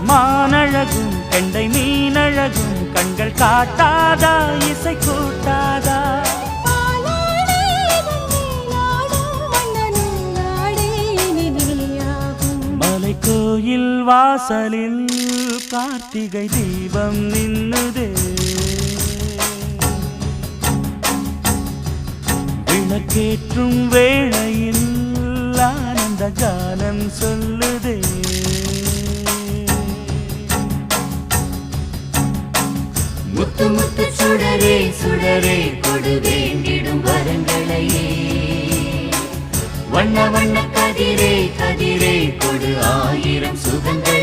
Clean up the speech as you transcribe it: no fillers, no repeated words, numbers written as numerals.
மானழகும் கெண்டை மீனழகும் கண்கள் காட்டாதா இசை கூட்டாதா மலை கோயில் வாசலில் கார்த்திகை தீபம் நின்னுதே விளக்கேற்றும் வேளையில் ஆனந்த கானம் சொல்லுதே முத்து முத்து சுடரே சுடரே கொடு வேண்டிடும் வரங்களையே வண்ண வண்ண கதிரே கதிரே கொடு ஆயிரம் சுகங்கள்